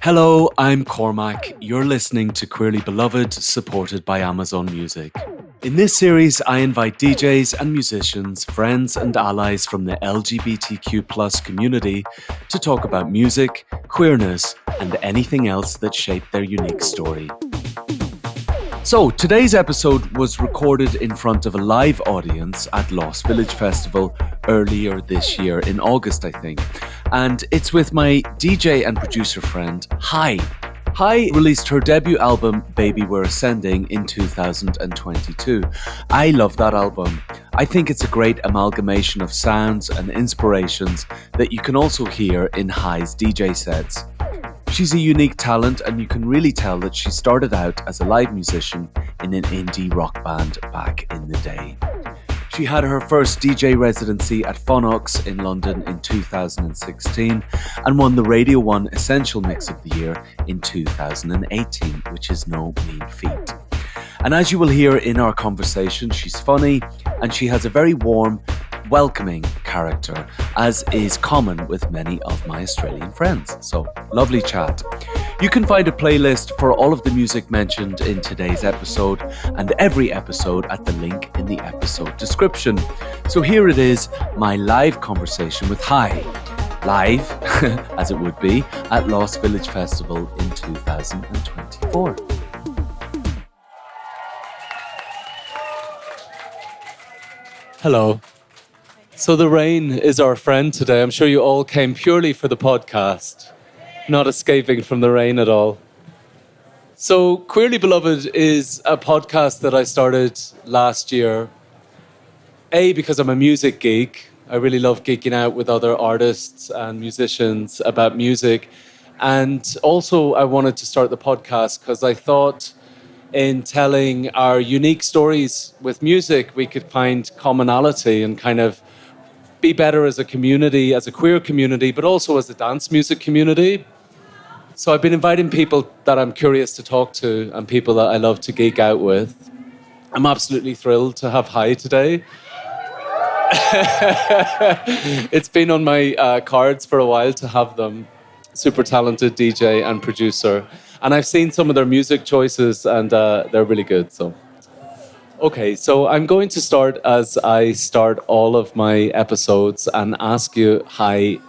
Hello, I'm Cormac. You're listening to Queerly Beloved, supported by Amazon Music. In this series, I invite DJs and musicians, friends and allies from the LGBTQ+ community to talk about music, queerness, and anything else that shaped their unique story. So, today's episode was recorded in front of a live audience at Lost Village Festival earlier this year, in August, I think. And it's with my DJ and producer friend, HAAi. HAAi released her debut album, Baby We're Ascending, in 2022. I love that album. I think it's a great amalgamation of sounds and inspirations that you can also hear in HAAi's DJ sets. She's a unique talent, and you can really tell that she started out as a live musician in an indie rock band back in the day. She had her first DJ residency at Phonox in London in 2016 and won the Radio 1 Essential Mix of the Year in 2018, which is no mean feat. And as you will hear in our conversation, she's funny and she has a very warm, welcoming character, as is common with many of my Australian friends. So, lovely chat. You can find a playlist for all of the music mentioned in today's episode and every episode at the link in the episode description. So here it is, my live conversation with HAAi. Live, as it would be, at Lost Village Festival in 2024. Hello. So the rain is our friend today. I'm sure you all came purely for the podcast, not escaping from the rain at all. So Queerly Beloved is a podcast that I started last year. Because I'm a music geek. I really love geeking out with other artists and musicians about music. And also I wanted to start the podcast because I thought in telling our unique stories with music, we could find commonality and kind of be better as a community, as a queer community, but also as a dance music community. So I've been inviting people that I'm curious to talk to and people that I love to geek out with. I'm absolutely thrilled to have HAAi today. It's been on my cards for a while to have them. Super talented DJ and producer. And I've seen some of their music choices and they're really good, so. Okay, so I'm going to start as I start all of my episodes and ask you, HAAi,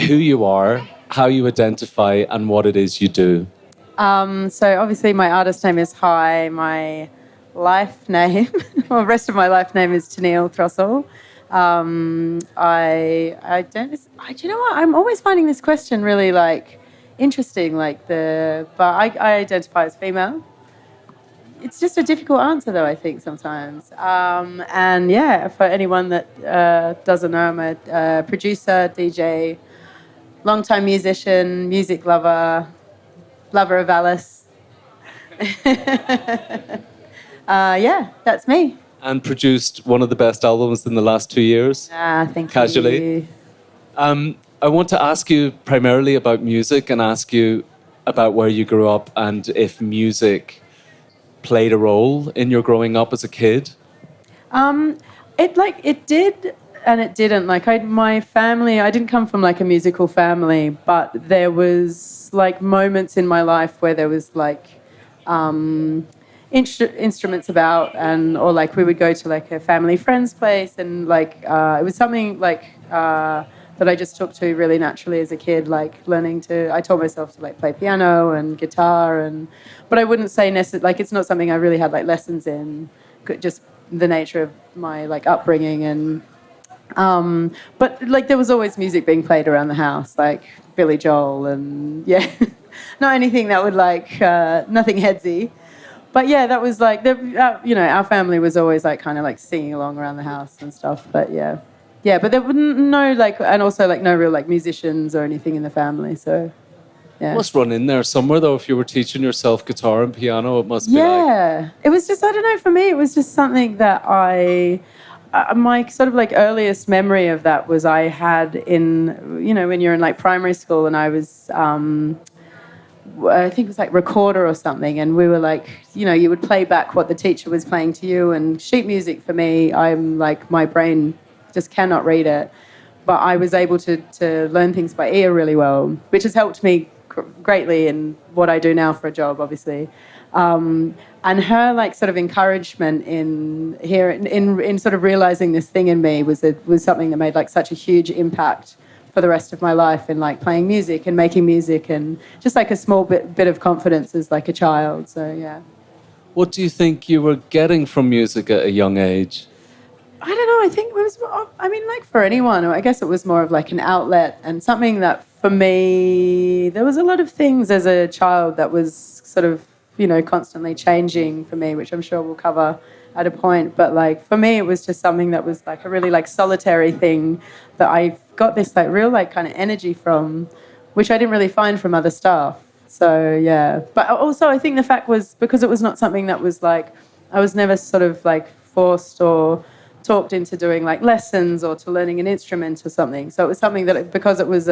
who you are, how you identify, and what it is you do. So obviously my artist name is HAAi. My life name, well, the rest of my life name is Tennille Throssell. Do you know what? I'm always finding this question really interesting, but I identify as female. It's just a difficult answer, though, I think, sometimes. And yeah, for anyone that doesn't know, I'm a producer, DJ, longtime musician, music lover, lover of Alice. Yeah, that's me. And produced one of the best albums in the last 2 years. Thank you. Casually. I want to ask you primarily about music and ask you about where you grew up and if music played a role in your growing up as a kid? It did and it didn't. My family, I didn't come from a musical family, but there was moments in my life where there was instruments about, or we would go to a family friend's place, and it was something that I just took to really naturally as a kid, learning to, I taught myself to play piano and guitar, but I wouldn't say it's not something I really had lessons in, just the nature of my upbringing, and but there was always music being played around the house, Billy Joel, and yeah, not anything that would nothing headsy. But yeah, that was our family was always singing along around the house and stuff, but yeah. Yeah, but there were and also no real musicians or anything in the family, so yeah. It must run in there somewhere though. If you were teaching yourself guitar and piano, it must be it was just, I don't know, for me it was just something that my sort of earliest memory of that was I had in, when you're in primary school, and I was I think it was recorder or something, and we were you would play back what the teacher was playing to you, and sheet music for me, I'm my brain just cannot read it, but I was able to learn things by ear really well, which has helped me greatly in what I do now for a job, obviously. And her like sort of encouragement in sort of realizing this thing in me was something that made like such a huge impact for the rest of my life in like playing music and making music and just like a small bit of confidence as like a child. So yeah. What do you think you were getting from music at a young age? I don't know. I think it was, I mean, like for anyone, I guess it was more of like an outlet and something that for me, there was a lot of things as a child that was sort of, you know, constantly changing for me, which I'm sure we'll cover at a point. But like for me, it was just something that was like a really like solitary thing that I got this like real like kind of energy from, which I didn't really find from other stuff. So yeah. But also I think the fact was because it was not something that was like, I was never sort of like forced or talked into doing like lessons or to learning an instrument or something. So it was something that because it was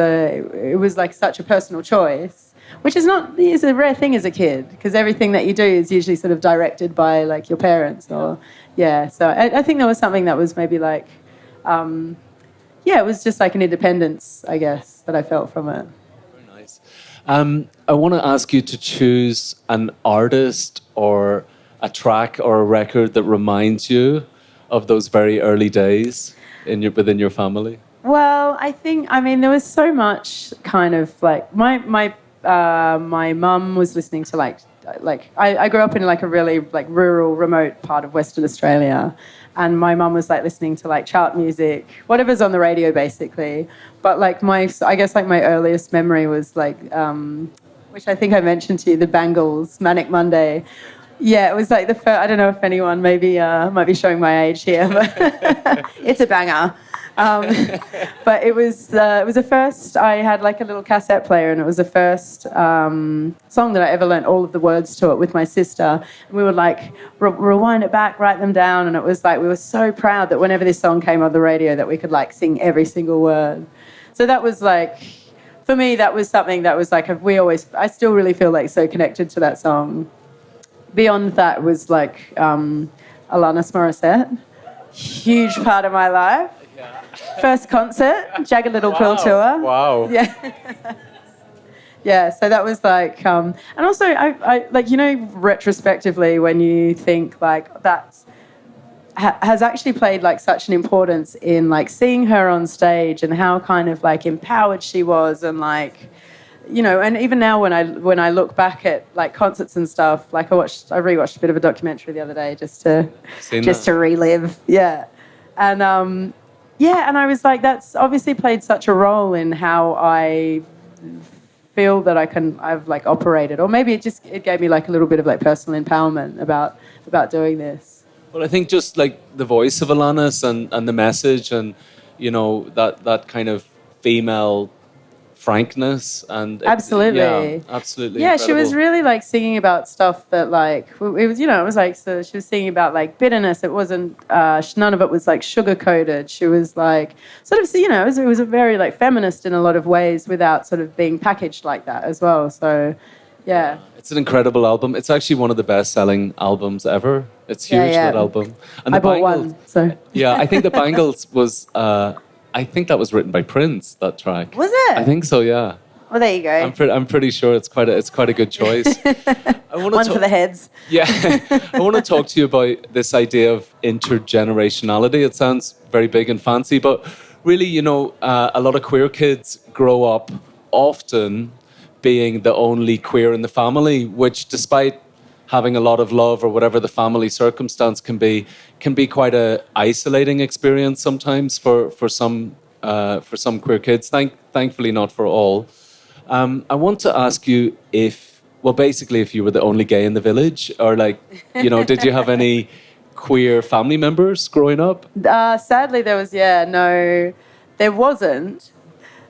like such a personal choice, which is a rare thing as a kid because everything that you do is usually sort of directed by like your parents or yeah. So I think there was something that was maybe like, it was just like an independence, I guess, that I felt from it. Very nice. I want to ask you to choose an artist or a track or a record that reminds you of those very early days within your family? Well, I mean, there was so much kind of like my mum was listening to like I grew up in like a really like rural, remote part of Western Australia, and my mum was like listening to like chart music, whatever's on the radio, basically. But like I guess like my earliest memory was like, which I think I mentioned to you, the Bangles, Manic Monday. Yeah, it was like the first. I don't know if anyone maybe might be showing my age here, but it's a banger. But it was the first. I had like a little cassette player, and it was the first song that I ever learnt all of the words to it with my sister. And we would like rewind it back, write them down, and it was like we were so proud that whenever this song came on the radio, that we could like sing every single word. So that was like, for me, that was something that was like I still really feel like so connected to that song. Beyond that was like Alanis Morissette, huge part of my life. Yeah. First concert, Jagged Little Pill tour. Wow. Yeah. Yeah, so that was like, and also I like, you know, retrospectively when you think like that has actually played like such an importance in like seeing her on stage and how kind of like empowered she was and like, you know, and even now when I look back at like concerts and stuff, like I rewatched a bit of a documentary the other day just to relive, yeah, and and I was like, that's obviously played such a role in how I feel that I've like operated, or maybe it gave me like a little bit of like personal empowerment about doing this. Well, I think just like the voice of Alanis and the message and, you know, that kind of female frankness and absolutely yeah, incredible. She was really like singing about stuff that like it was, you know, it was like, so she was singing about like bitterness. It wasn't none of it was like sugar coated. She was like sort of, you know, it was a very like feminist in a lot of ways without sort of being packaged like that as well. So yeah, it's an incredible album. It's actually one of the best selling albums ever. It's huge, that album. And I bought one, so yeah, I think the Bangles was I think that was written by Prince, that track. Was it? I think so, yeah. Well, there you go. I'm pretty sure it's quite a good choice. One for the heads. Yeah. I want to talk to you about this idea of intergenerationality. It sounds very big and fancy, but really, you know, a lot of queer kids grow up often being the only queer in the family, which despite having a lot of love or whatever the family circumstance can be quite a isolating experience sometimes for some queer kids. Thankfully not for all. I want to ask you if you were the only gay in the village, or like, you know, did you have any queer family members growing up? Sadly, there wasn't.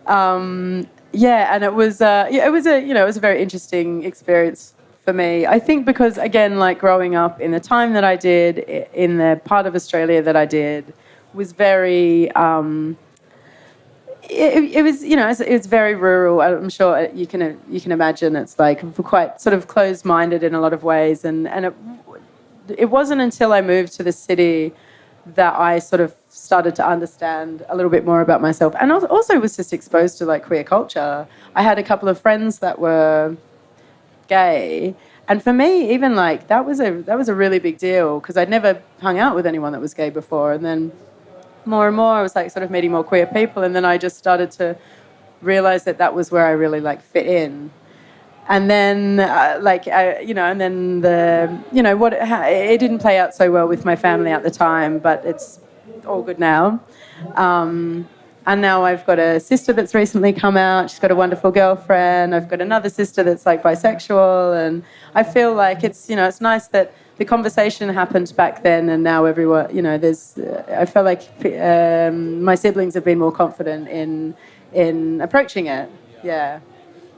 And it was a very interesting experience for me. I think because, again, like growing up in the time that I did, in the part of Australia that I did, was very, it was very rural. I'm sure you can imagine it's like quite sort of closed-minded in a lot of ways. And it wasn't until I moved to the city that I sort of started to understand a little bit more about myself, and also was just exposed to like queer culture. I had a couple of friends that were gay, and for me, even like that was a really big deal because I'd never hung out with anyone that was gay before, and then more and more I was like sort of meeting more queer people, and then I just started to realize that was where I really like fit in. And then, and then it didn't play out so well with my family at the time, but it's all good now. And now I've got a sister that's recently come out. She's got a wonderful girlfriend. I've got another sister that's like bisexual, and I feel like it's nice that the conversation happened back then, and now everyone, I feel like my siblings have been more confident in approaching it. Yeah.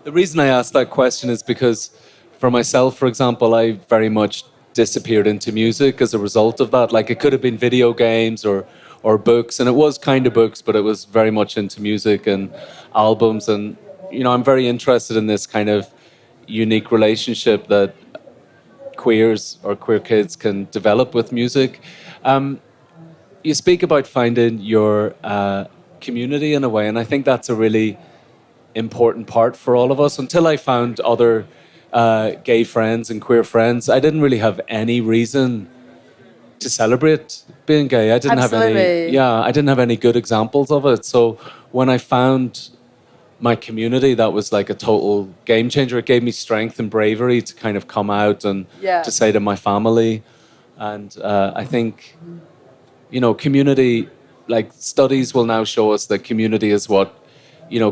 The reason I asked that question is because for myself, for example, I very much disappeared into music as a result of that. Like, it could have been video games or books, and it was kind of books, but it was very much into music and albums. And, I'm very interested in this kind of unique relationship that queers or queer kids can develop with music. You speak about finding your community in a way, and I think that's a really important part for all of us. Until I found other gay friends and queer friends, I didn't really have any reason to celebrate being gay. I didn't Absolutely. I didn't have any good examples of it. So when I found my community, that was like a total game changer. It gave me strength and bravery to kind of come out and to say to my family. And I think, community, like studies will now show us that community is what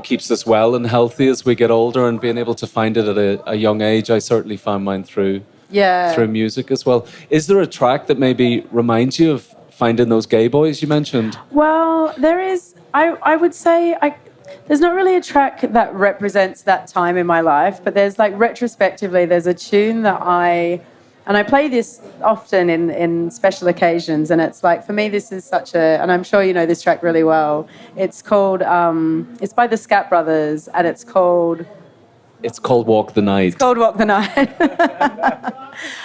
keeps us well and healthy as we get older, and being able to find it at a young age. I certainly found mine through music as well. Is there a track that maybe reminds you of finding those gay boys you mentioned? Well, there is. I would say there's not really a track that represents that time in my life, but there's like retrospectively, there's a tune that I play this often in special occasions, and it's like, for me, this is and I'm sure you know this track really well. It's called, it's by the Scat Brothers, and it's called Walk the Night. It's called Walk the Night.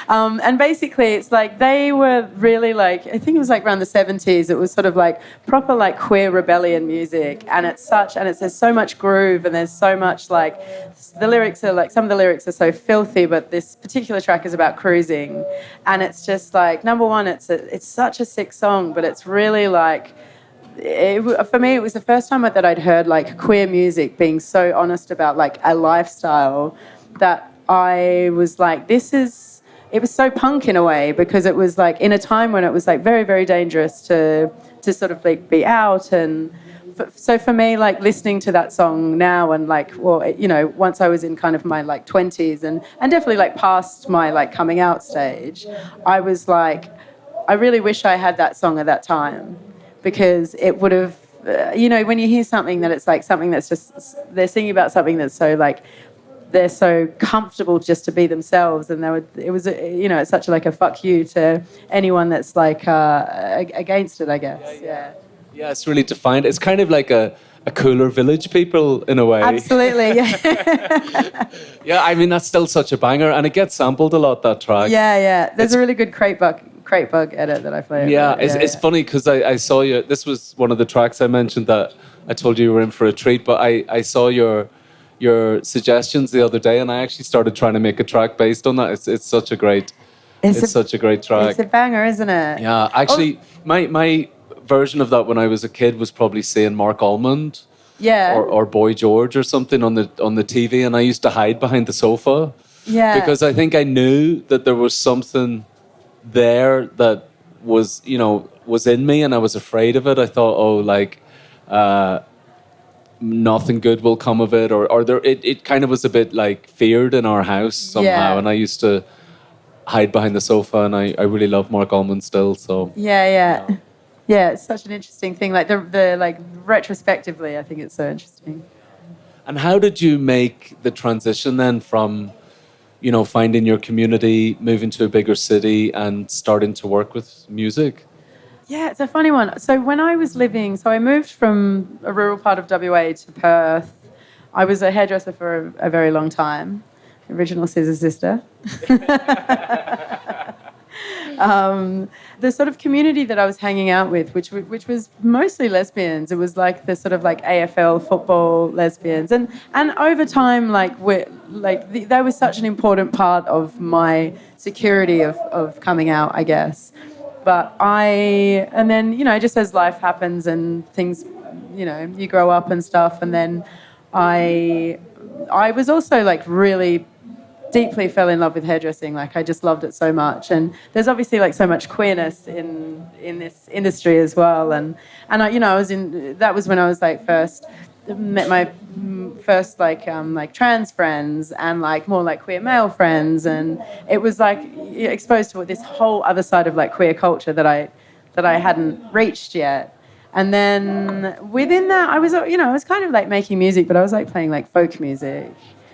And basically, it's like they were really like, I think it was like around the 70s. It was sort of like proper like queer rebellion music, and there's so much groove, and there's so much like the lyrics are like, some of the lyrics are so filthy, but this particular track is about cruising, and it's just like, number one, it's such a sick song, but it's really like. For me, it was the first time that I'd heard like queer music being so honest about like a lifestyle, that I was like, it was so punk in a way, because it was like in a time when it was like very, very dangerous to sort of like be out. And so for me, like listening to that song now, and like, well, once I was in kind of my like 20s and definitely like past my like coming out stage, I was like, I really wish I had that song at that time. Because it would have, when you hear something that it's like something that's just, they're singing about something that's so like, they're so comfortable just to be themselves, and it's such like a fuck you to anyone that's like against it, I guess. Yeah, it's really defined. It's kind of like a cooler Village People in a way. Absolutely, yeah. Yeah, I mean, that's still such a banger, and it gets sampled a lot, that track. Yeah. There's a really good crate bug edit that I play. Yeah, it's funny because I saw you. This was one of the tracks I mentioned that I told you were in for a treat, but I saw your suggestions the other day, and I actually started trying to make a track based on that. It's such a great track. It's a banger, isn't it? Yeah, actually, my version of that when I was a kid was probably seeing Mark Almond. Yeah. Or Boy George or something on the TV, and I used to hide behind the sofa. Yeah. Because I think I knew that there was something there that was in me, and I was afraid of it. I thought, nothing good will come of it, or there it kind of was a bit like feared in our house somehow, and I used to hide behind the sofa, and I really love Mark Almond still. So yeah, it's such an interesting thing. Like the like retrospectively, I think it's so interesting. And how did you make the transition then from finding your community, moving to a bigger city, and starting to work with music? Yeah, it's a funny one. So when I was I moved from a rural part of WA to Perth. I was a hairdresser for a very long time, original Scissor Sister. The sort of community that I was hanging out with, which was mostly lesbians. It was like the sort of like AFL football lesbians, and over time, they were such an important part of my security of coming out, I guess. But and then, just as life happens and things, you grow up and stuff, and then I was also like really deeply fell in love with hairdressing. Like, I just loved it so much. And there's obviously like so much queerness in this industry as well. And that was when I was like first met my first like trans friends and like more like queer male friends, and it was like exposed to this whole other side of like queer culture that I hadn't reached yet. And then within that, I was kind of like making music, but I was like playing like folk music,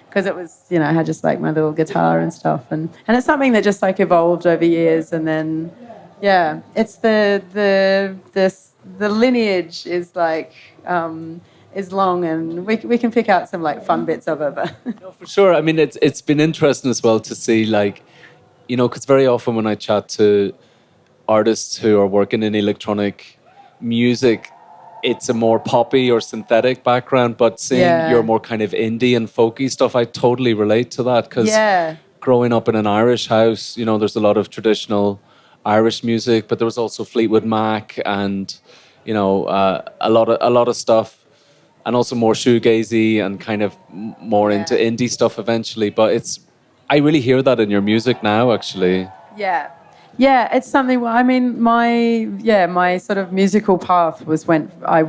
because it was, I had just like my little guitar and stuff, and it's something that just like evolved over years. And then it's the lineage is like is long, and we can pick out some like fun bits of it. But no, for sure. I mean, it's been interesting as well to see, like, because very often when I chat to artists who are working in electronic music, it's a more poppy or synthetic background, but seeing your more kind of indie and folky stuff, I totally relate to that, because growing up in an Irish house, there's a lot of traditional Irish music, but there was also Fleetwood Mac and a lot of stuff, and also more shoegazy and kind of more into indie stuff eventually. But I really hear that in your music now, actually. Yeah, it's something. I mean, my sort of musical path was when I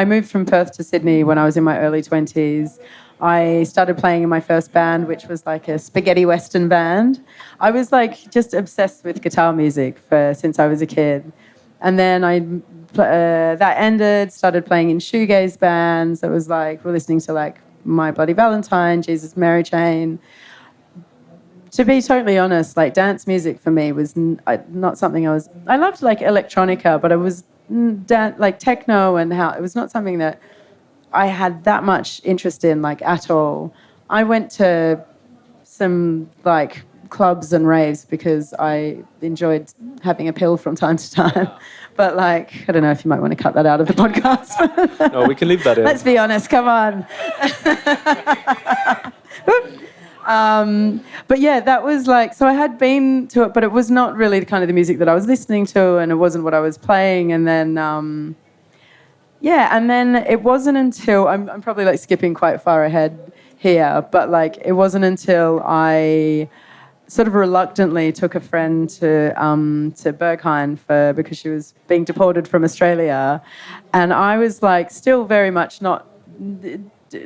moved from Perth to Sydney when I was in my early 20s. I started playing in my first band, which was like a spaghetti western band. I was like just obsessed with guitar music since I was a kid, and then that ended. Started playing in shoegaze bands. It was like we're listening to like My Bloody Valentine, Jesus Mary Chain. To be totally honest, like dance music for me was not something I loved like electronica, but it was like techno, and how it was not something that I had that much interest in, like, at all. I went to some like clubs and raves because I enjoyed having a pill from time to time. But like, I don't know if you might want to cut that out of the podcast. No, we can leave that in. Let's be honest, come on. But yeah, that was like, so I had been to it, but it was not really the kind of the music that I was listening to, and it wasn't what I was playing. And then, and then it wasn't until, I'm probably like skipping quite far ahead here, but like it wasn't until I sort of reluctantly took a friend to Berghain because she was being deported from Australia. And I was like still very much not,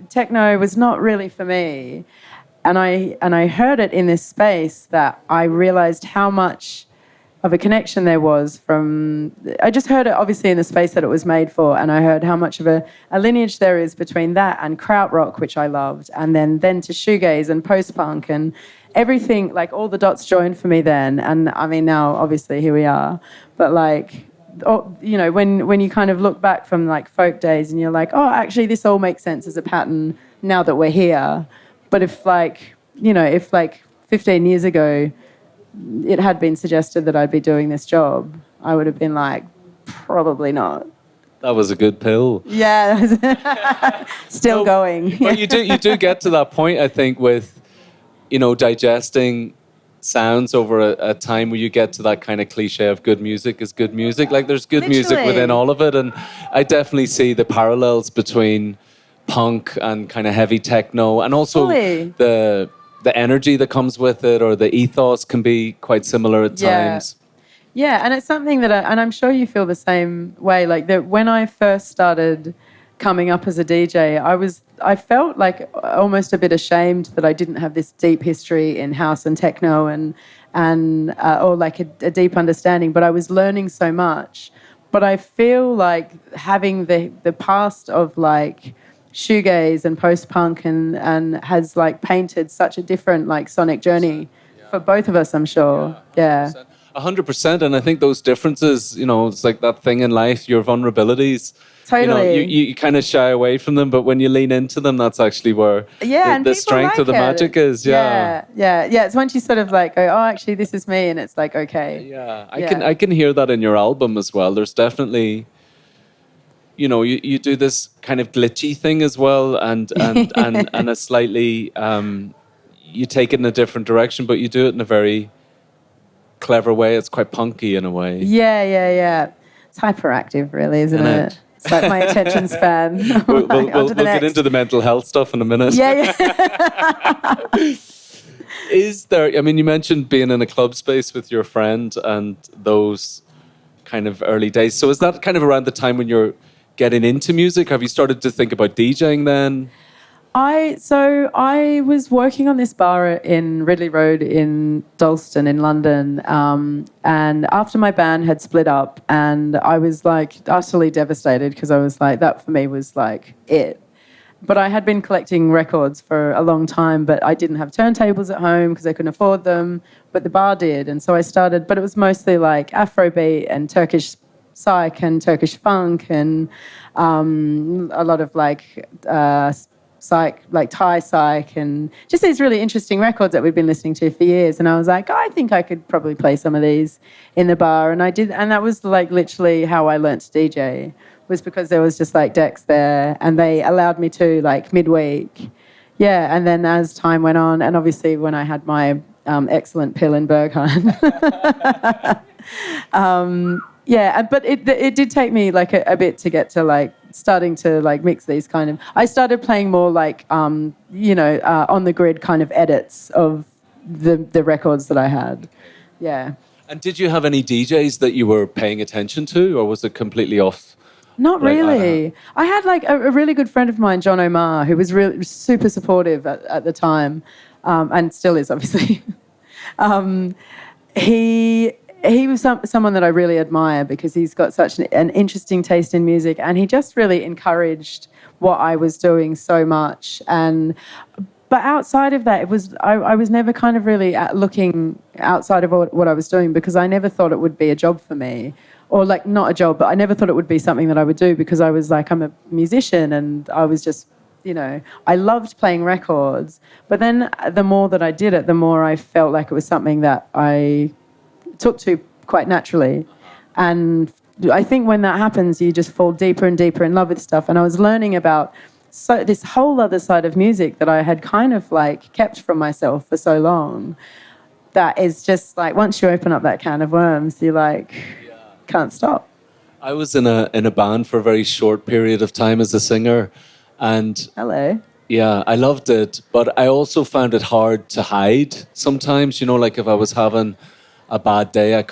techno was not really for me. And I heard it in this space that I realized how much of a connection there was from... I just heard it obviously in the space that it was made for, and I heard how much of a lineage there is between that and krautrock, which I loved, and then to shoegaze and post-punk and everything, like all the dots joined for me then. And I mean, now obviously here we are. But like, when you kind of look back from like folk days and you're like, oh, actually this all makes sense as a pattern now that we're here. But if 15 years ago it had been suggested that I'd be doing this job, I would have been like, probably not. That was a good pill. Yeah, still going. But you do get to that point, I think, with, digesting sounds over a time where you get to that kind of cliche of good music is good music. Like, there's good music within all of it. And I definitely see the parallels between punk and kind of heavy techno, and also the energy that comes with it, or the ethos can be quite similar at times. Yeah, and it's something that, and I'm sure you feel the same way, like that when I first started coming up as a DJ, I felt like almost a bit ashamed that I didn't have this deep history in house and techno and or like a deep understanding, but I was learning so much. But I feel like having the past of like shoegaze and post-punk and has like painted such a different like sonic journey for both of us, I'm sure. Yeah. 100%. And I think those differences, it's like that thing in life, your vulnerabilities Totally. You kind of shy away from them, but when you lean into them, that's actually where the strength of the magic is. Yeah. It's once you sort of like go, oh, actually, this is me, and it's like, okay. Yeah, I can hear that in your album as well. There's definitely, you do this kind of glitchy thing as well, and a slightly, you take it in a different direction, but you do it in a very clever way. It's quite punky in a way. Yeah. It's hyperactive, really, isn't it? It's like my attention span. We'll get into the mental health stuff in a minute. Yeah. Is there, I mean, you mentioned being in a club space with your friend and those kind of early days. So is that kind of around the time when you're getting into music? Have you started to think about DJing then? I was working on this bar in Ridley Road in Dalston in London, and after my band had split up, and I was like utterly devastated because I was like, that for me was like it. But I had been collecting records for a long time, but I didn't have turntables at home because I couldn't afford them, but the bar did. And so I started, but it was mostly like Afrobeat and Turkish psych and Turkish funk and a lot of like psych, like Thai psych, and just these really interesting records that we'd been listening to for years. And I was like, I think I could probably play some of these in the bar. And I did, and that was like literally how I learnt to DJ, was because there was just like decks there and they allowed me to like midweek. Yeah, and then as time went on, and obviously when I had my excellent pill in Berghain, but it did take me like a bit to get to like starting to like mix these kind of. I started playing more like on the grid kind of edits of the records that I had. Yeah. And did you have any DJs that you were paying attention to, or was it completely off? Not really. I had like a really good friend of mine, John Omar, who was really super supportive at the time, and still is obviously. He was someone that I really admire because he's got such an interesting taste in music, and he just really encouraged what I was doing so much. But outside of that, I was never kind of really looking outside of what I was doing because I never thought it would be a job for me, or like not a job, but I never thought it would be something that I would do because I was like, I'm a musician and I was just, I loved playing records. But then the more that I did it, the more I felt like it was something that I took to quite naturally. And I think when that happens, you just fall deeper and deeper in love with stuff. And I was learning about this whole other side of music that I had kind of like kept from myself for so long. That is just like, once you open up that can of worms, you like can't stop. I was in a band for a very short period of time as a singer, and hello. Yeah, I loved it, but I also found it hard to hide sometimes. Like if I was having a bad day, I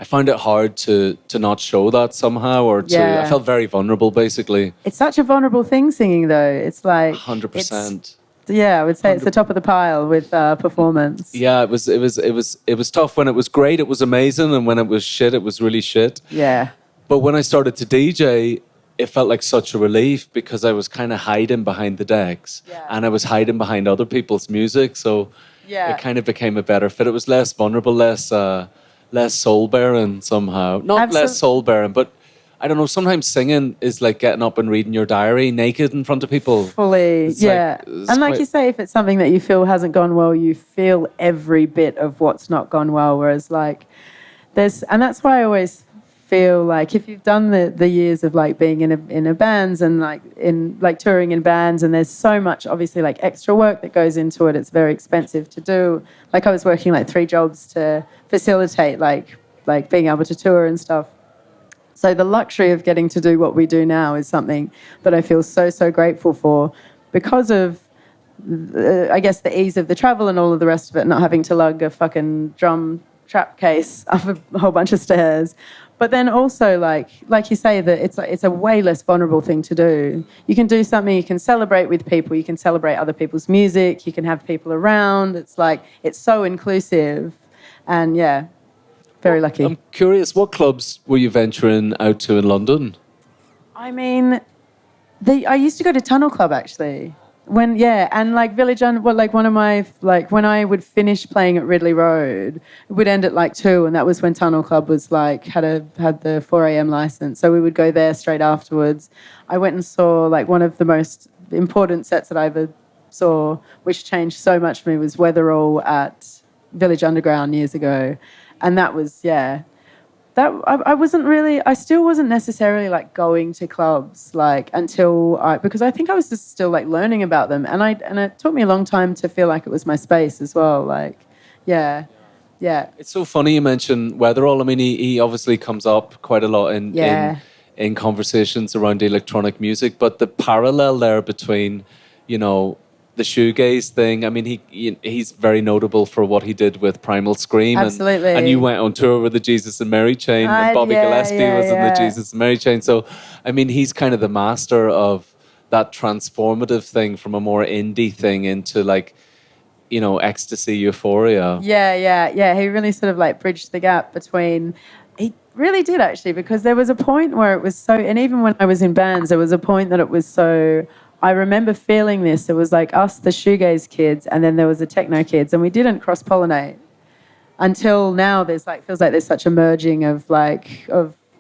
found it hard to not show that somehow, or I felt very vulnerable, basically. It's such a vulnerable thing, singing, though. It's like 100%. Yeah, I would say it's the top of the pile with performance. Yeah, it was tough. When it was great, it was amazing, and when it was shit, it was really shit. Yeah. But when I started to DJ, it felt like such a relief because I was kind of hiding behind the decks, and I was hiding behind other people's music. So it kind of became a better fit. It was less vulnerable, less soul bearing somehow. Not less soul bearing, but I don't know. Sometimes singing is like getting up and reading your diary naked in front of people. Fully, and like you say, if it's something that you feel hasn't gone well, you feel every bit of what's not gone well. Whereas like and that's why I always feel like if you've done the years of like being in a bands and like in like touring in bands, and there's so much obviously like extra work that goes into it. It's very expensive to do. Like I was working like 3 jobs to facilitate like being able to tour and stuff. So the luxury of getting to do what we do now is something that I feel so grateful for because of, I guess, the ease of the travel and all of the rest of it, not having to lug a fucking drum trap case up a whole bunch of stairs. But then also, like you say, that it's a way less vulnerable thing to do. You can do something, you can celebrate with people, you can celebrate other people's music, you can have people around. It's like, it's so inclusive. And yeah, very lucky. I'm curious, what clubs were you venturing out to in London? I mean, I used to go to Tunnel Club, actually. And like one of my, like when I would finish playing at Ridley Road, it would end at like 2, and that was when Tunnel Club was like had the 4 a.m. license, so we would go there straight afterwards. I went and saw like one of the most important sets that I ever saw, which changed so much for me, was Weatherall at Village Underground years ago, and that was I still wasn't necessarily like going to clubs like because I think I was just still like learning about them, and it took me a long time to feel like it was my space as well. Like, yeah. It's so funny you mention Weatherall. I mean, he obviously comes up quite a lot in conversations around electronic music, but the parallel there between, the shoegaze thing. I mean, he's very notable for what he did with Primal Scream. Absolutely. And you went on tour with the Jesus and Mary Chain, and Bobby Gillespie was in the Jesus and Mary Chain. So, I mean, he's kind of the master of that transformative thing from a more indie thing into like, ecstasy, euphoria. Yeah. He really sort of like bridged the gap between... He really did, actually, because there was a point where it was so... And even when I was in bands, there was a point that it was so... I remember feeling this. It was like us, the shoegaze kids, and then there was the techno kids, and we didn't cross-pollinate until now. Feels like there's such a merging of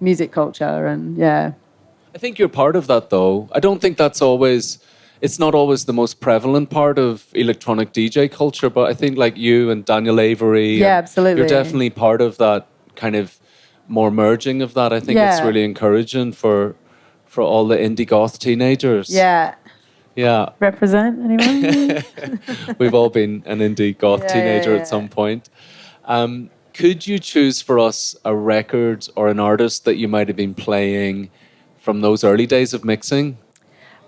music culture, and yeah. I think you're part of that, though. I don't think it's not always the most prevalent part of electronic DJ culture, but I think like you and Daniel Avery, absolutely, you're definitely part of that kind of more merging of that. I think it's really encouraging for all the indie goth teenagers. Yeah. Represent, anyone? We've all been an indie goth teenager at some point. Could you choose for us a record or an artist that you might have been playing from those early days of mixing?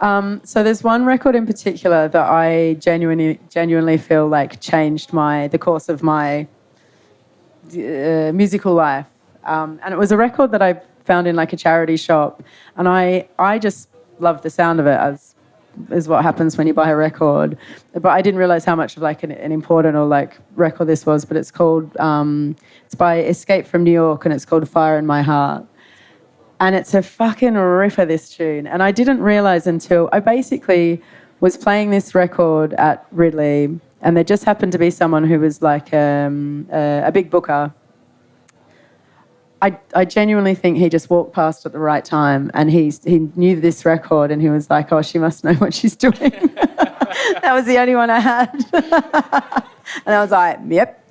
So there's one record in particular that I genuinely feel like changed the course of my musical life. And it was a record that I found in like a charity shop, and I just loved the sound of it, as is what happens when you buy a record. But I didn't realize how much of like an important or like record this was. But it's called it's by Escape from New York, and it's called Fire in My Heart. And it's a fucking ripper, this tune. And I didn't realize until I basically was playing this record at Ridley, and there just happened to be someone who was like a big booker. I genuinely think he just walked past at the right time, and he knew this record, and he was like, oh, she must know what she's doing. That was the only one I had. And I was like, yep.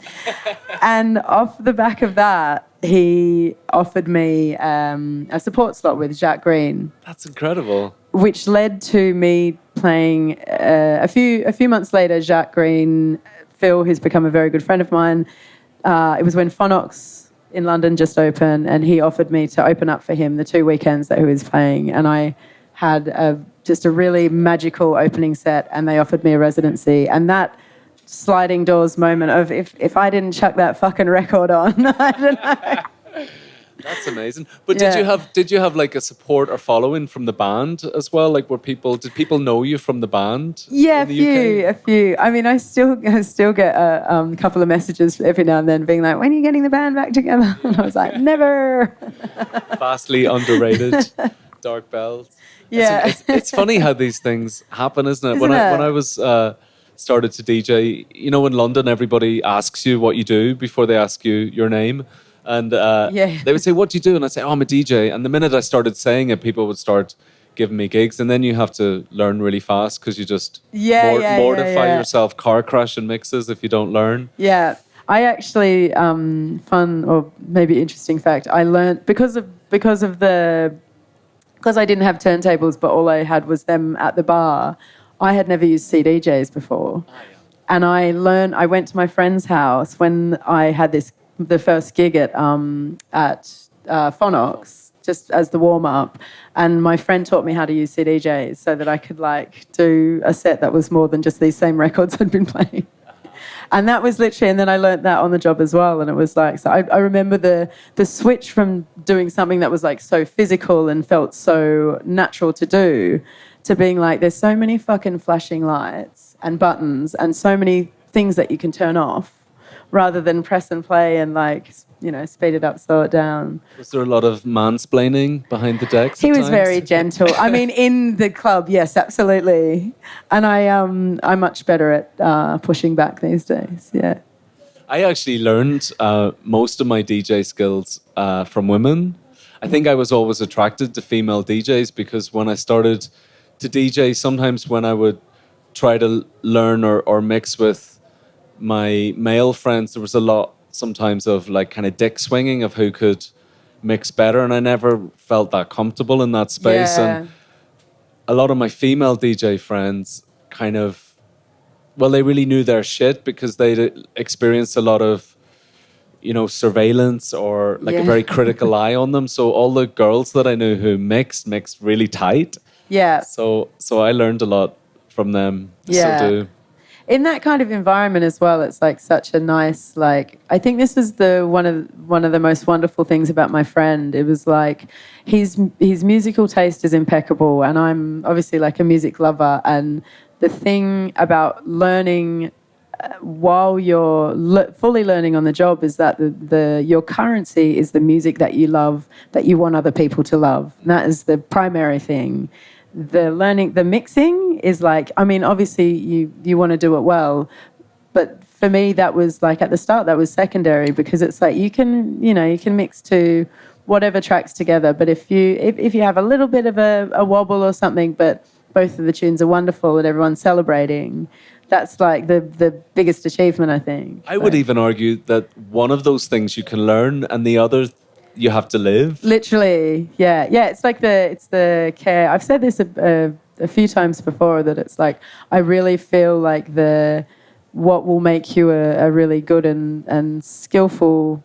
And off the back of that, he offered me a support slot with Jacques Green. That's incredible. Which led to me playing a few months later. Jacques Green, Phil, who's become a very good friend of mine. It was when Phonox in London just opened, and he offered me to open up for him the 2 weekends that he was playing, and I had just a really magical opening set, and they offered me a residency, and that sliding doors moment of if I didn't chuck that fucking record on, I don't know. That's amazing. But did you have like a support or following from the band as well? Like did people know you from the band? Yeah, a few. I mean, I still get a couple of messages every now and then being like, when are you getting the band back together? And I was like, never. Vastly underrated. Dark Bells. Yeah. It's funny how these things happen, isn't it? When I was started to DJ, in London, everybody asks you what you do before they ask you your name. And they would say, what do you do? And I'd say, I'm a DJ. And the minute I started saying it, people would start giving me gigs. And then you have to learn really fast because you just mortify yourself, car crash and mixes if you don't learn. Yeah. I actually, fun or maybe interesting fact, I learned because I didn't have turntables, but all I had was them at the bar. I had never used CDJs before. And I went to my friend's house when I had the first gig at Phonox, just as the warm-up, and my friend taught me how to use CDJs so that I could like do a set that was more than just these same records I'd been playing. And that was literally, and then I learned that on the job as well, and it was like, so I remember the switch from doing something that was like so physical and felt so natural to do to being like, there's so many fucking flashing lights and buttons and so many things that you can turn off rather than press and play and like, speed it up, slow it down. Was there a lot of mansplaining behind the decks? He at was times? very gentle. I mean, in the club, yes, absolutely. And I'm much better at pushing back these days. Yeah. I actually learned most of my DJ skills from women. I think I was always attracted to female DJs because when I started to DJ, sometimes when I would try to learn or mix with my male friends, there was a lot sometimes of like kind of dick swinging of who could mix better, and I never felt that comfortable in that space. Yeah. And a lot of my female DJ friends kind of, well, they really knew their shit because they'd experienced a lot of, surveillance or like a very critical eye on them. So all the girls that I knew who mixed really tight. Yeah. So I learned a lot from them. Yeah. Still do. In that kind of environment as well, it's like such a nice, like, I think this was one of the most wonderful things about my friend. It was like his musical taste is impeccable, and I'm obviously like a music lover, and the thing about learning while you're fully learning on the job is that your currency is the music that you love, that you want other people to love. And that is the primary thing. The mixing is like, I mean, obviously you want to do it well, but for me that was like at the start that was secondary, because it's like you can mix to whatever tracks together, but if you have a little bit of a wobble or something, but both of the tunes are wonderful and everyone's celebrating, that's like the biggest achievement, I think. I would even argue that one of those things you can learn and the other you have to live. Literally, yeah. It's like the care. I've said this a few times before, that it's like I really feel like what will make you a really good and skillful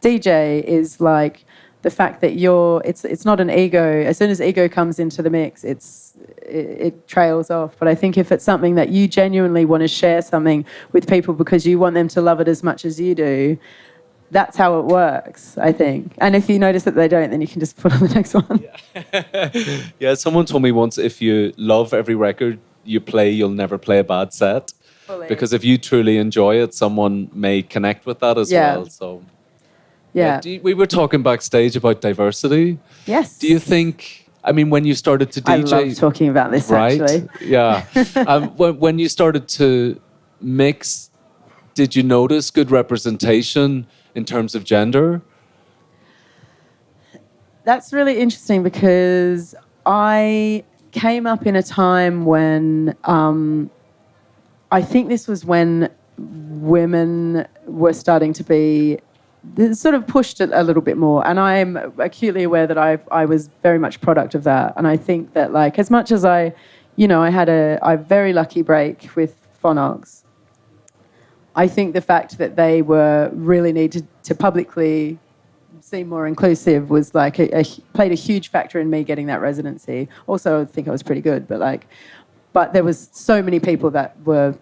DJ is like the fact that it's not an ego. As soon as ego comes into the mix, it trails off. But I think if it's something that you genuinely want to share something with people because you want them to love it as much as you do, that's how it works, I think. And if you notice that they don't, then you can just put on the next one. Yeah, someone told me once, if you love every record you play, you'll never play a bad set. Fully. Because if you truly enjoy it, someone may connect with that as well. So, yeah. We were talking backstage about diversity. Yes. Do you think, I mean, when you started to DJ... I love talking about this, right? Actually. Yeah. When you started to mix, did you notice good representation in terms of gender? That's really interesting, because I came up in a time when I think this was when women were starting to be sort of pushed a little bit more, and I'm acutely aware that I was very much product of that. And I think that, like, as much as I had a very lucky break with Phonox, I think the fact that they were really needed to publicly seem more inclusive was like played a huge factor in me getting that residency. Also, I think I was pretty good, but there was so many people that were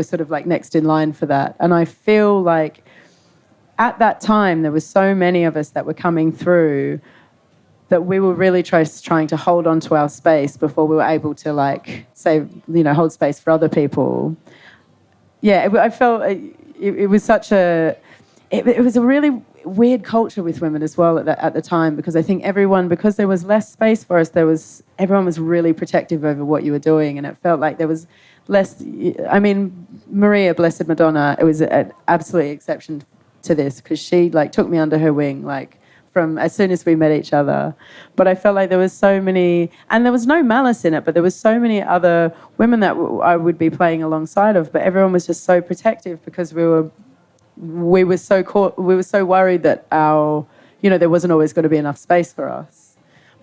sort of like next in line for that. And I feel like at that time there was so many of us that were coming through that we were really trying to hold on to our space before we were able to, like, say, hold space for other people. Yeah, I felt it was such it was a really weird culture with women as well at the time, because I think because there was less space for us, everyone was really protective over what you were doing, and it felt like there was less. I mean, Maria, Blessed Madonna, it was an absolute exception to this, because she like took me under her wing, like, from as soon as we met each other. But I felt like there was so many, and there was no malice in it, but there was so many other women that I would be playing alongside of, but everyone was just so protective, because we were so worried that there wasn't always going to be enough space for us.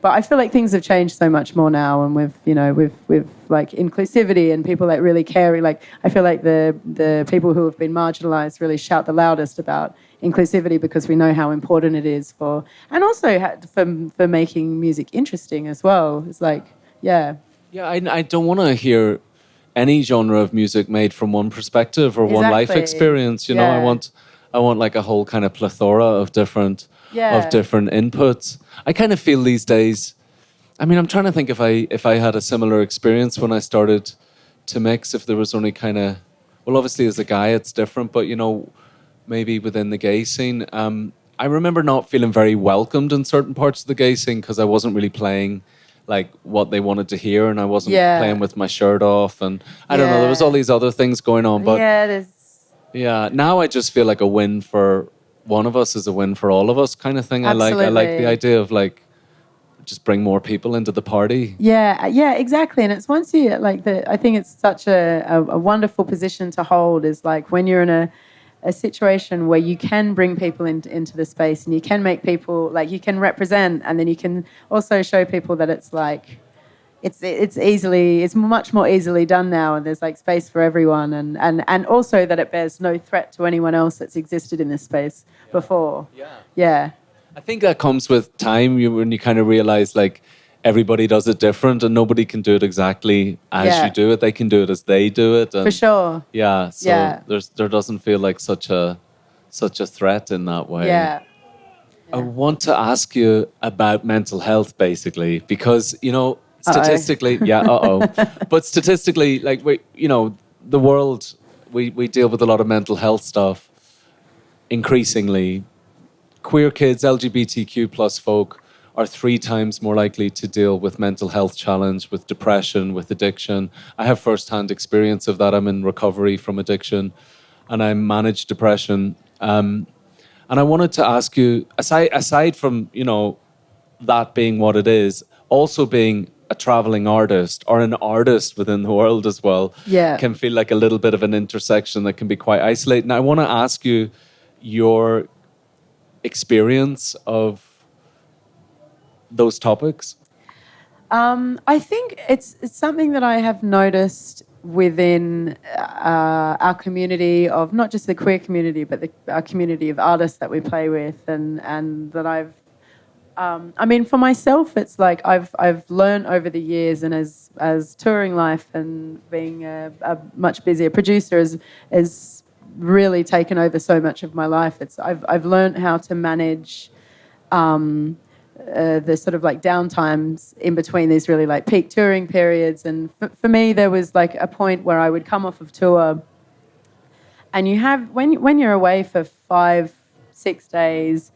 But I feel like things have changed so much more now, and with like inclusivity and people that really care. Like, I feel like the people who have been marginalised really shout the loudest about inclusivity, because we know how important it is and also for making music interesting as well. It's like, yeah. Yeah, I don't want to hear any genre of music made from one perspective or one life experience. You know, I want like a whole kind of plethora of different inputs. I kind of feel these days, I mean, I'm trying to think if I had a similar experience when I started to mix, if there was only kind of, well, obviously as a guy it's different, but maybe within the gay scene. I remember not feeling very welcomed in certain parts of the gay scene because I wasn't really playing like what they wanted to hear, and I wasn't playing with my shirt off, and I don't know, there was all these other things going on. But now I just feel like a win for one of us is a win for all of us kind of thing. Absolutely. I like the idea of like just bring more people into the party. Yeah, exactly. And it's once you like I think it's such a wonderful position to hold, is like when you're in a situation where you can bring people into the space, and you can make people, like, you can represent, and then you can also show people that it's like it's much more easily done now, and there's like space for everyone, and also that it bears no threat to anyone else that's existed in this space before. Yeah. I think that comes with time, when you kind of realize like everybody does it different, and nobody can do it exactly as you do it. They can do it as they do it. And for sure. Yeah. So there doesn't feel like such a threat in that way. Yeah. I want to ask you about mental health, basically, because, you know, statistically, but statistically, like, the world, we deal with a lot of mental health stuff increasingly. Queer kids, LGBTQ plus folk are 3 times more likely to deal with mental health challenge, with depression, with addiction. I have first-hand experience of that. I'm in recovery from addiction, and I manage depression. And I wanted to ask you, aside from, that being what it is, also being a traveling artist or an artist within the world as well, can feel like a little bit of an intersection that can be quite isolating. I want to ask you your experience of those topics. I think it's something that I have noticed within our community of not just the queer community, but our community of artists that we play with, and that I've. I mean, for myself, it's like I've learned over the years, and as touring life and being a much busier producer is really taken over so much of my life. I've learned how to manage the sort of like downtimes in between these really like peak touring periods. And for me, there was like a point where I would come off of tour, and you have when you're away for 5-6 days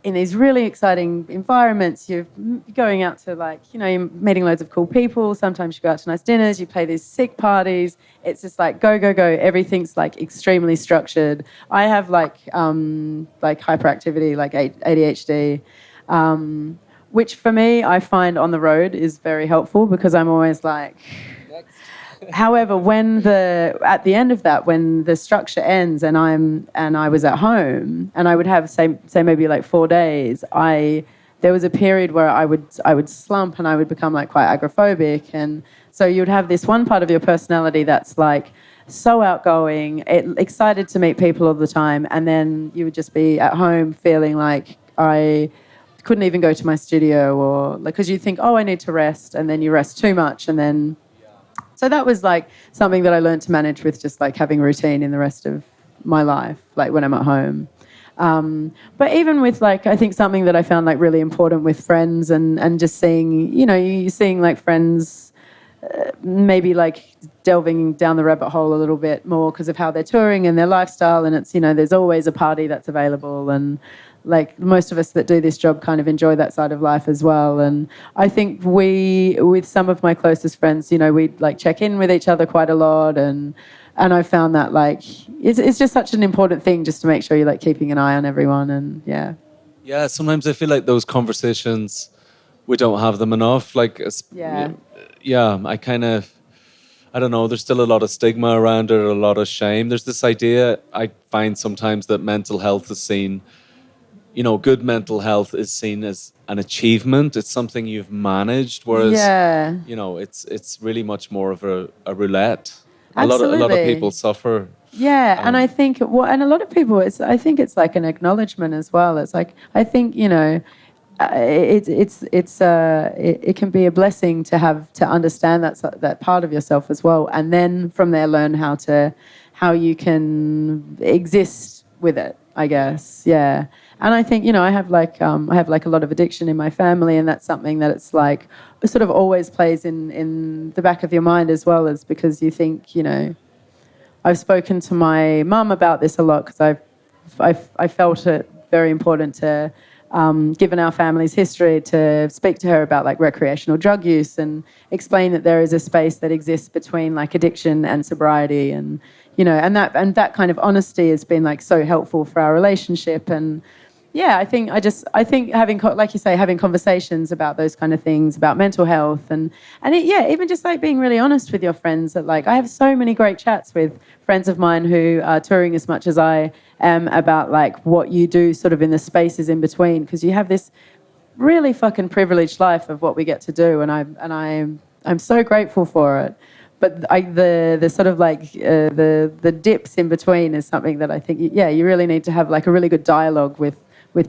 in these really exciting environments, you're going out to you're meeting loads of cool people. Sometimes you go out to nice dinners, you play these sick parties. It's just like go. Everything's like extremely structured. I have like hyperactivity, like ADHD, which for me, I find on the road is very helpful because I'm always like... However, at the end of that, when the structure ends and I was at home and I would have say maybe like 4 days, there was a period where I would slump and I would become like quite agoraphobic, and so you'd have this one part of your personality that's like so outgoing, excited to meet people all the time, and then you would just be at home feeling like I couldn't even go to my studio, or like because you think, oh, I need to rest, and then you rest too much, and then. So that was like something that I learned to manage with just like having routine in the rest of my life, like when I'm at home. But even with like, I think something that I found like really important with friends and just seeing, you seeing like friends maybe like delving down the rabbit hole a little bit more because of how they're touring and their lifestyle. And it's, there's always a party that's available, and like most of us that do this job kind of enjoy that side of life as well. And I think with some of my closest friends, we like check in with each other quite a lot. And I found that like, it's just such an important thing just to make sure you're like keeping an eye on everyone. And yeah. Yeah. Sometimes I feel like those conversations, we don't have them enough. Like, I don't know, there's still a lot of stigma around it, a lot of shame. There's this idea I find sometimes that mental health is seen, good mental health is seen as an achievement. It's something you've managed, whereas, it's really much more of a roulette. Absolutely. A lot of people suffer. Yeah, and I think, and a lot of people, I think it's like an acknowledgement as well. It's like, I think, it can be a blessing to understand that part of yourself as well, and then from there learn how you can exist with it, I guess. Yeah. And I think, I have like a lot of addiction in my family, and that's something that it's like it sort of always plays in the back of your mind as well, as because you think, I've spoken to my mum about this a lot because I've I felt it very important to, given our family's history, to speak to her about like recreational drug use and explain that there is a space that exists between like addiction and sobriety, and and that kind of honesty has been like so helpful for our relationship. And yeah, I think having, like you say, having conversations about those kind of things, about mental health, and even just like being really honest with your friends. That like I have so many great chats with friends of mine who are touring as much as I am about like what you do sort of in the spaces in between, because you have this really fucking privileged life of what we get to do, and I'm so grateful for it. But the sort of like the dips in between is something that I think you really need to have like a really good dialogue with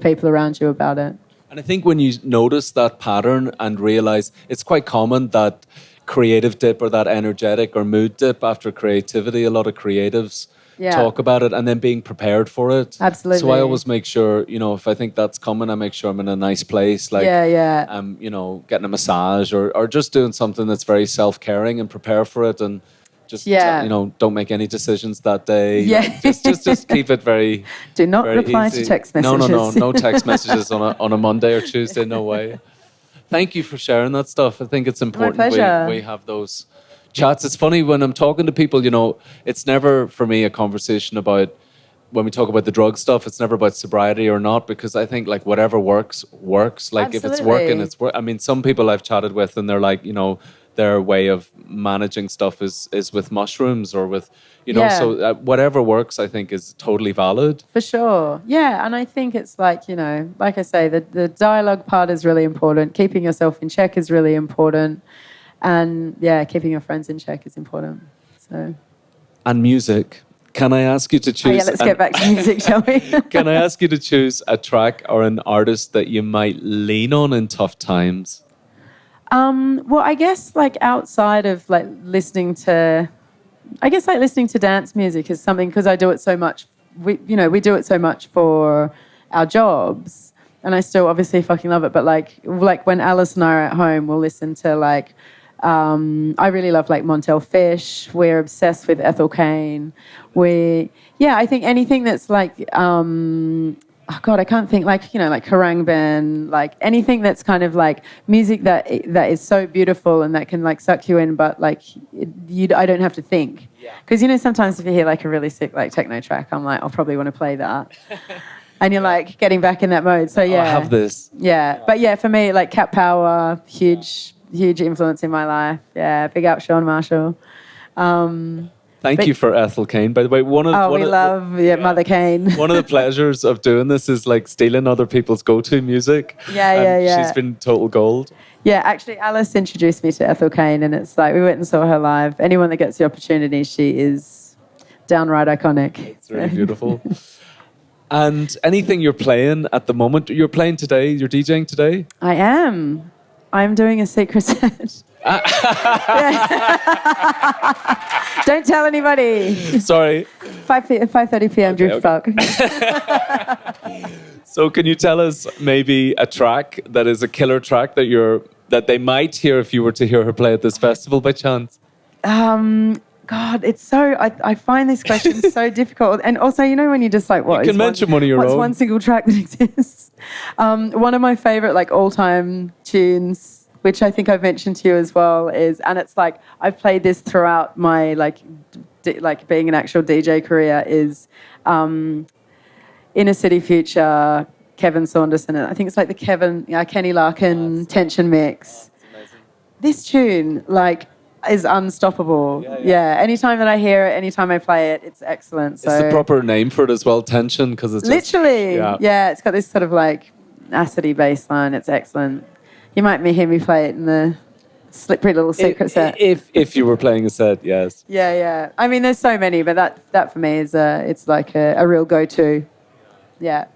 people around you about it. And I think when you notice that pattern and realize it's quite common that creative dip or that energetic or mood dip after creativity, a lot of creatives talk about it, and then being prepared for it. Absolutely. So I always make sure, if I think that's coming, I make sure I'm in a nice place, like I'm, getting a massage or just doing something that's very self-caring and prepare for it, and just don't make any decisions that day. Yeah. Just keep it very. Do not very reply easy. to text messages. No text messages on a Monday or Tuesday. No way. Thank you for sharing that stuff. I think it's important My pleasure. we have those chats. It's funny when I'm talking to people, it's never for me a conversation about, when we talk about the drug stuff, it's never about sobriety or not, because I think like whatever works. Like Absolutely. if it's working, it's work. I mean, some people I've chatted with and they're like, their way of managing stuff is with mushrooms or with, so whatever works, I think is totally valid. For sure. Yeah. And I think it's like, like I say, the dialogue part is really important. Keeping yourself in check is really important. And keeping your friends in check is important. So. And music. Can I ask you to choose? Let's get back to music, shall we? Can I ask you to choose a track or an artist that you might lean on in tough times? Well, I guess like outside of like listening to dance music is something, because I do it so much. We do it so much for our jobs, and I still obviously fucking love it. But like when Alice and I are at home, we'll listen to like. I really love like Montel Fish. We're obsessed with Ethel Cain. I think anything that's like. Oh God, I can't think, like Khruangbin, like anything that's kind of like music that is so beautiful and that can like suck you in, but like I don't have to think. Because sometimes if you hear like a really sick like techno track, I'm like, I'll probably want to play that. And you're like getting back in that mode. So yeah. I have this. Yeah. But yeah, for me, like Cat Power, huge influence in my life. Yeah. Big up Sean Marshall. Thank you for Ethel Cain, by the way. We love Mother Cain. One of the pleasures of doing this is like stealing other people's go-to music. Yeah. She's been total gold. Yeah, actually, Alice introduced me to Ethel Cain, and it's like we went and saw her live. Anyone that gets the opportunity, she is downright iconic. It's really beautiful. And anything you're playing at the moment? You're playing today? You're DJing today? I am. I'm doing a secret set. Don't tell anybody. Sorry. 5:30 p.m. Drew Falk. So can you tell us maybe a track that is a killer track that they might hear if you were to hear her play at this festival by chance? God, it's so... I find this question so difficult. And also, when you're just like, what? You can mention one of your own. What's one single track that exists? One of my favourite like all-time tunes, which I think I've mentioned to you as well, and it's like I've played this throughout my like being an actual DJ career, is Inner City Future, Kevin Saunderson, and I think it's like the Kenny Larkin tension mix. This tune is unstoppable. Yeah. Anytime that I hear it, anytime I play it, it's excellent. So it's the proper name for it as well, tension, because it's literally it's got this sort of like acidy bass line. It's excellent. You might hear me play it in the slippery little secret set. If you were playing a set, yes. Yeah. I mean, there's so many, but that for me is it's like a real go-to. Yeah.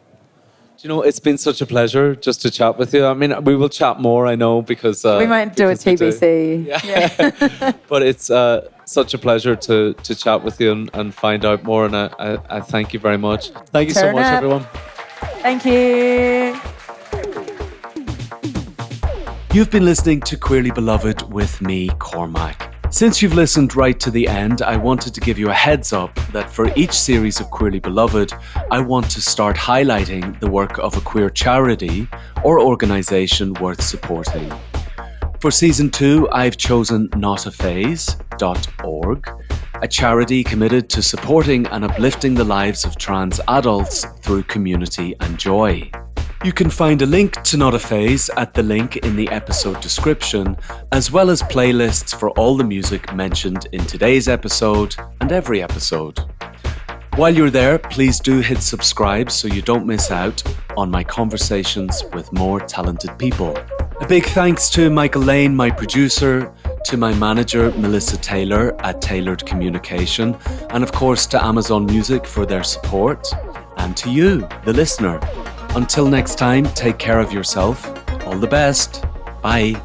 It's been such a pleasure just to chat with you. I mean, we will chat more, I know, because... we might do a TBC. Yeah. But it's such a pleasure to chat with you and find out more, and I thank you very much. Thank you so much, everyone. Thank you. You've been listening to Queerly Beloved with me, Cormac. Since you've listened right to the end, I wanted to give you a heads up that for each series of Queerly Beloved, I want to start highlighting the work of a queer charity or organisation worth supporting. For Season 2, I've chosen NotAPhase.org, a charity committed to supporting and uplifting the lives of trans adults through community and joy. You can find a link to Not a Phase at the link in the episode description, as well as playlists for all the music mentioned in today's episode and every episode. While you're there, please do hit subscribe so you don't miss out on my conversations with more talented people. A big thanks to Michael Lane, my producer, to my manager, Melissa Taylor at Tailored Communication, and of course to Amazon Music for their support, and to you, the listener. Until next time, take care of yourself. All the best. Bye.